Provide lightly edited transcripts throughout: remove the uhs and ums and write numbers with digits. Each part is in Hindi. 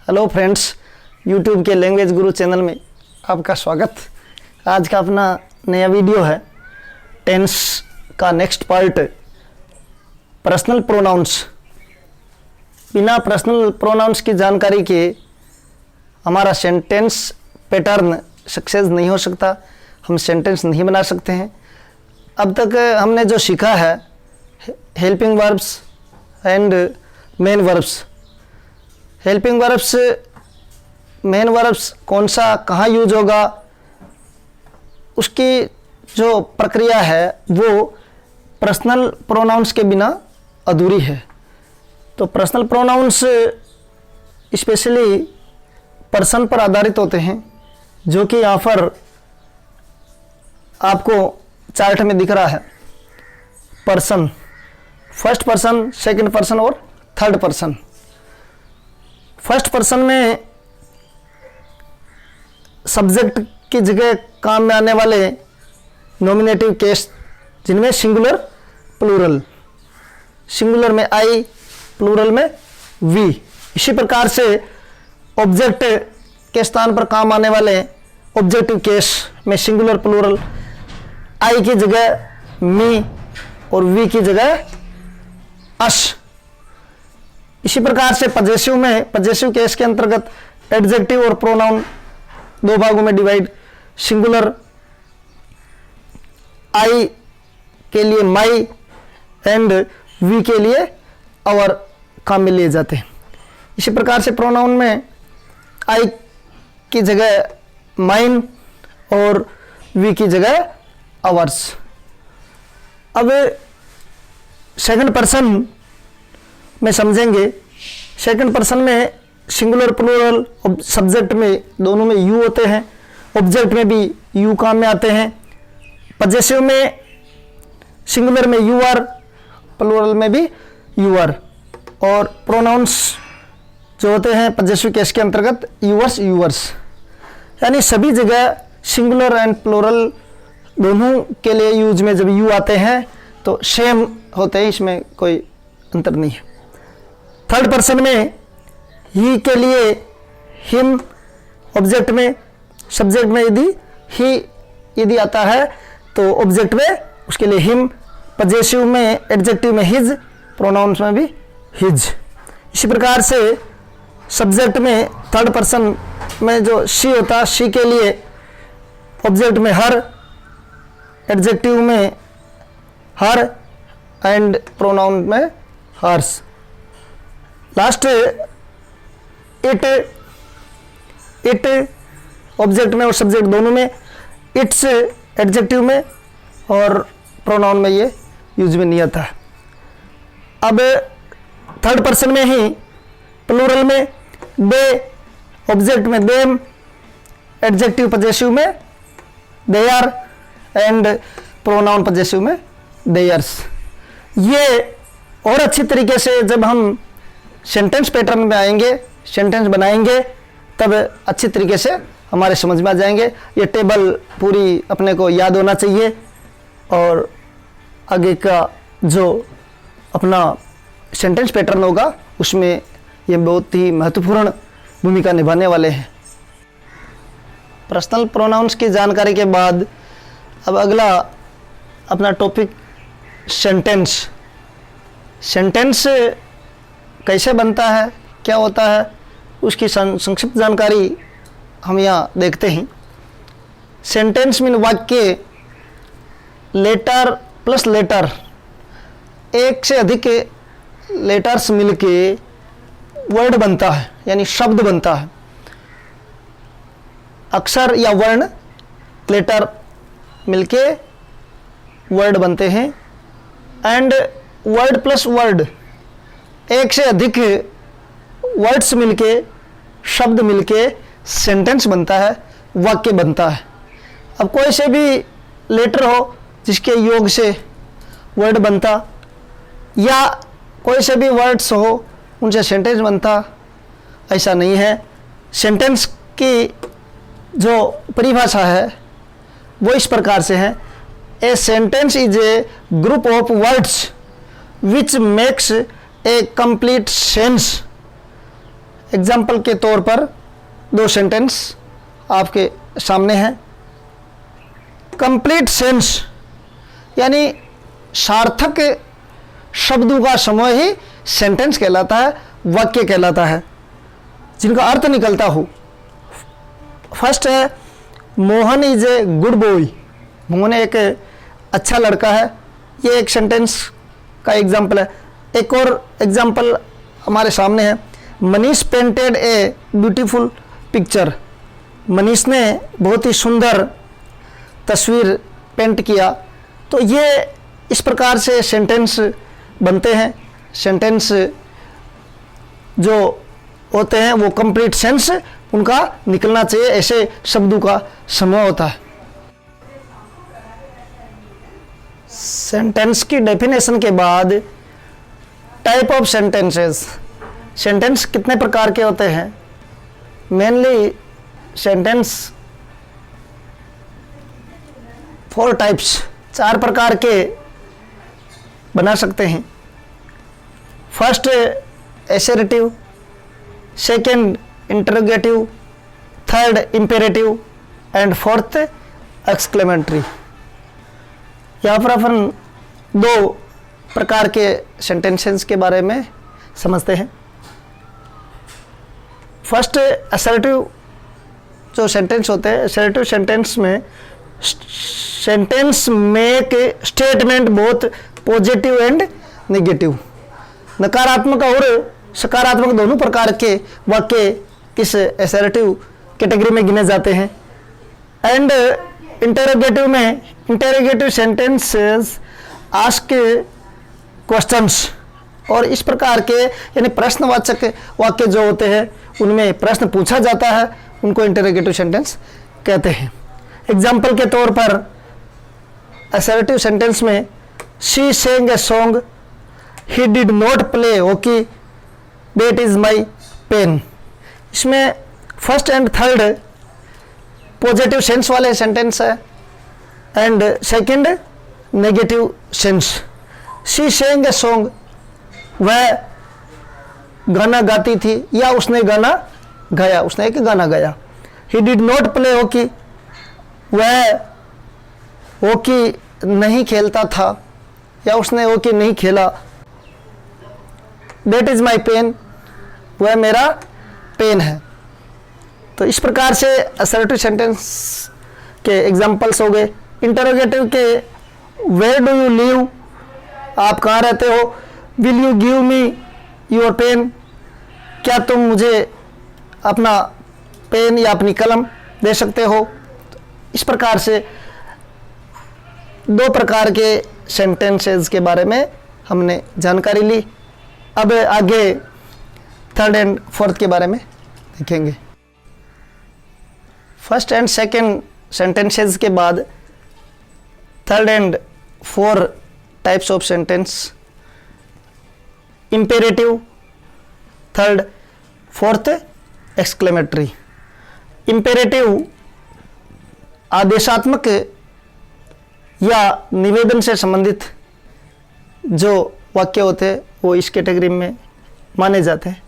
हेलो फ्रेंड्स, यूट्यूब के लैंग्वेज गुरु चैनल में आपका स्वागत। आज का अपना नया वीडियो है टेंस का नेक्स्ट पार्ट, पर्सनल प्रोनाउंस। बिना पर्सनल प्रोनाउंस की जानकारी के हमारा सेंटेंस पैटर्न सक्सेस नहीं हो सकता, हम सेंटेंस नहीं बना सकते हैं। अब तक हमने जो सीखा है helping verbs and main verbs. Helping verbs, main verbs कौन सा कहाँ यूज होगा, उसकी जो प्रक्रिया है वो पर्सनल प्रोनाउंस के बिना अधूरी है। तो पर्सनल प्रोनाउंस स्पेशली पर्सन पर आधारित होते हैं, जो कि यहाँ पर आपको चार्ट में दिख रहा है। Person, first person, second person और थर्ड पर्सन। फर्स्ट पर्सन में सब्जेक्ट की जगह काम में आने वाले नॉमिनेटिव केस, जिनमें सिंगुलर प्लूरल, सिंगुलर में आई, प्लूरल में वी। इसी प्रकार से ऑब्जेक्ट के स्थान पर काम आने वाले ऑब्जेक्टिव केस में सिंगुलर प्लूरल, आई की जगह मी और वी की जगह अस। इसी प्रकार से पजेसिव में, पजेसिव केस के अंतर्गत एडजेक्टिव और प्रोनाउन दो भागों में डिवाइड, सिंगुलर आई के लिए माई एंड वी के लिए आवर काम में लिए जाते हैं। इसी प्रकार से प्रोनाउन में आई की जगह माइन और वी की जगह आवर्स। अब सेकंड पर्सन में समझेंगे। सेकंड पर्सन में सिंगुलर प्लूरल, सब्जेक्ट में दोनों में यू होते हैं, ऑब्जेक्ट में भी यू काम में आते हैं। पजेसिव में सिंगुलर में यू आर, प्लूरल में भी यू आर। और प्रोनाउंस जो होते हैं पजेसिव केस के अंतर्गत यूअर्स, यूअर्स। यानी सभी जगह सिंगुलर एंड प्लूरल दोनों के लिए यूज में जब यू आते हैं तो सेम होते हैं, इसमें कोई अंतर नहीं है। थर्ड पर्सन में ही के लिए हिम, ऑब्जेक्ट में, सब्जेक्ट में यदि ही यदि आता है तो ऑब्जेक्ट में उसके लिए हिम, पजेसिव में, एडजेक्टिव में हिज, प्रोनाउंस में भी हिज। इसी प्रकार से सब्जेक्ट में थर्ड पर्सन में जो शी होता है, शी के लिए ऑब्जेक्ट में हर, एडजेक्टिव में हर एंड प्रोनाउन में hers. Last it, it object में और सब्जेक्ट दोनों में, इट्स एडजेक्टिव में और प्रोनाउन में ये यूज में नहीं आता है। अब थर्ड पर्सन में ही प्लूरल में दे, ऑब्जेक्ट में देम, एडजेक्टिव पजेसिव में their and pronoun possessive में देयर्स। ये और अच्छी तरीके से जब हम सेंटेंस पैटर्न में आएंगे, सेंटेंस बनाएंगे, तब अच्छी तरीके से हमारे समझ में आ जाएंगे। ये टेबल पूरी अपने को याद होना चाहिए और आगे का जो अपना सेंटेंस पैटर्न होगा उसमें ये बहुत ही महत्वपूर्ण भूमिका निभाने वाले हैं। पर्सनल प्रोनाउंस की जानकारी के बाद अब अगला अपना टॉपिक सेंटेंस। सेंटेंस कैसे बनता है, क्या होता है, उसकी संक्षिप्त जानकारी हम यहाँ देखते हैं। सेंटेंस मीन वाक्य, लेटर प्लस लेटर, एक से अधिक लेटर्स मिलके वर्ड बनता है, यानी शब्द बनता है। अक्षर या वर्ण, लेटर मिलके वर्ड बनते हैं। एंड वर्ड प्लस वर्ड, एक से अधिक वर्ड्स मिलके, शब्द मिलके सेंटेंस बनता है, वाक्य बनता है। अब कोई से भी लेटर हो जिसके योग से वर्ड बनता, या कोई से भी वर्ड्स हो उनसे सेंटेंस बनता, ऐसा नहीं है। सेंटेंस की जो परिभाषा है वो इस प्रकार से है: a sentence is a group of words which makes a complete sense example के तौर पर दो सेंटेंस आपके सामने हैं। कंप्लीट सेंस यानी सार्थक शब्दों का समूह ही सेंटेंस कहलाता है, वाक्य कहलाता है, जिनका अर्थ निकलता हो। फर्स्ट है Mohan is a good boy, Mohan एक अच्छा लड़का है, ये एक सेंटेंस का एग्जाम्पल है। एक और एग्जाम्पल हमारे सामने है, Manish painted a beautiful picture, Manish ने बहुत ही सुंदर तस्वीर पेंट किया। तो ये इस प्रकार से सेंटेंस बनते हैं। सेंटेंस जो होते हैं वो कंप्लीट सेंस उनका निकलना चाहिए, ऐसे शब्दों का समूह होता है। सेंटेंस की डेफिनेशन के बाद टाइप ऑफ सेंटेंसेस, सेंटेंस कितने प्रकार के होते हैं। मेनली सेंटेंस 4 टाइप्स, 4 प्रकार के बना सकते हैं। First assertive, second interrogative, third imperative and fourth exclamatory. यहाँ पर अपन 2 प्रकार के सेंटेंसेस के बारे में समझते हैं। फर्स्ट असर्टिव जो सेंटेंस होते हैं, असर्टिव सेंटेंस में सेंटेंस में के statement both positive and negative, नकारात्मक और सकारात्मक दोनों प्रकार के वाक्य इस असर्टिव कैटेगरी में गिने जाते हैं। एंड इंटरोगेटिव में इंटरोगेटिव सेंटेंसेस आस्क क्वेश्चंस, और इस प्रकार के यानी प्रश्नवाचक वाक्य जो होते हैं उनमें प्रश्न पूछा जाता है, उनको इंटरोगेटिव सेंटेंस कहते हैं। एग्जाम्पल के तौर पर असर्टिव सेंटेंस में she sang a song, he did not play hockey, that is my pain। इसमें first and third positive sense वाले सेंटेंस है and second negative sense. She sang a song, वह गाना गाती थी या उसने गाना गाया, उसने एक गाना गाया। He did not play hockey, वह हॉकी नहीं खेलता था या उसने हॉकी नहीं खेला। दैट इज माई पेन, वह मेरा पेन है। तो इस प्रकार से असर्टिव सेंटेंस के एग्जाम्पल्स हो गए। इंटरोगेटिव के वेयर डू यू लिव, आप कहाँ रहते हो। Will you give me your pen, क्या तुम मुझे अपना पेन या अपनी कलम दे सकते हो। इस प्रकार से 2 प्रकार के सेंटेंसेस के बारे में हमने जानकारी ली। अब आगे थर्ड एंड फोर्थ के बारे में देखेंगे। फर्स्ट एंड सेकंड सेंटेंसेस के बाद third and 4 types of sentence, imperative, third, fourth exclamatory. Imperative आदेशात्मक या निवेदन से संबंधित जो वाक्य होते हैं वो इस कैटेगरी में माने जाते हैं।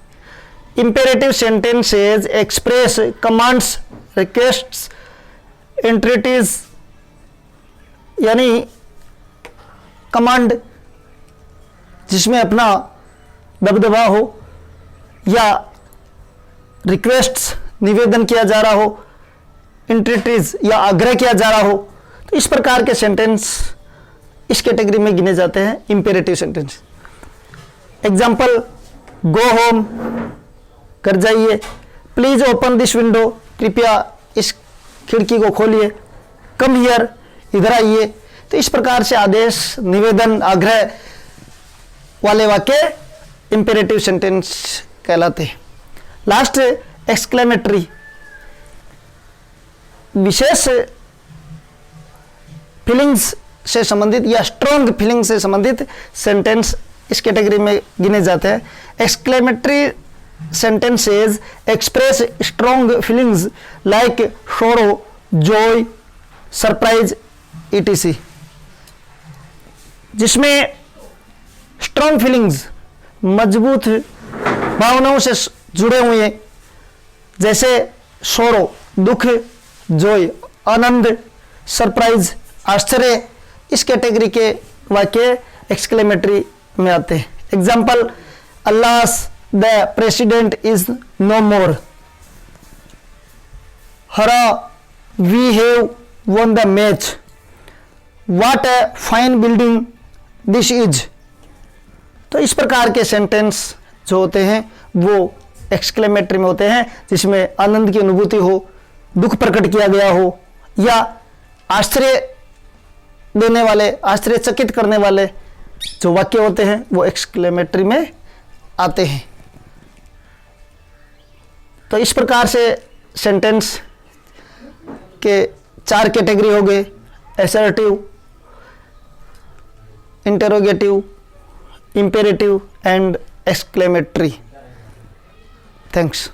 Imperative sentences express commands, requests, entreaties, यानी कमांड जिसमें अपना दबदबा हो या रिक्वेस्ट्स निवेदन किया जा रहा हो, एंट्रीटीज या आग्रह किया जा रहा हो, तो इस प्रकार के सेंटेंस इस कैटेगरी में गिने जाते हैं imperative sentence. Example, go home, कर जाइए। प्लीज ओपन दिस विंडो, कृपया इस खिड़की को खोलिए। कम हियर, इधर आइए। तो इस प्रकार से आदेश, निवेदन, आग्रह वाले वाक्य इंपेरेटिव सेंटेंस कहलाते हैं। लास्ट एक्सक्लेमेटरी, विशेष फीलिंग्स से संबंधित या स्ट्रॉन्ग फीलिंग से संबंधित सेंटेंस इस कैटेगरी में गिने जाते हैं। Exclamatory sentences express strong feelings like sorrow, joy, surprise, etc. जिसमें स्ट्रॉन्ग फीलिंग्स, मजबूत भावनाओं से जुड़े हुए जैसे सोरो दुख, जॉय आनंद, सरप्राइज आश्चर्य, इस कैटेगरी के वाक्य एक्सक्लेमेटरी में आते हैं। Example, alas the president is no more, hurrah we have won the match, what a fine building this is। तो इस प्रकार के सेंटेंस जो होते हैं वो एक्सक्लेमेटरी में होते हैं, जिसमें आनंद की अनुभूति हो, दुख प्रकट किया गया हो, या आश्चर्य देने वाले, आश्चर्यचकित करने वाले जो वाक्य होते हैं वो एक्सक्लेमेटरी में आते हैं। तो इस प्रकार से सेंटेंस के 4 कैटेगरी हो गए, assertive, interrogative, imperative and exclamatory. Thanks.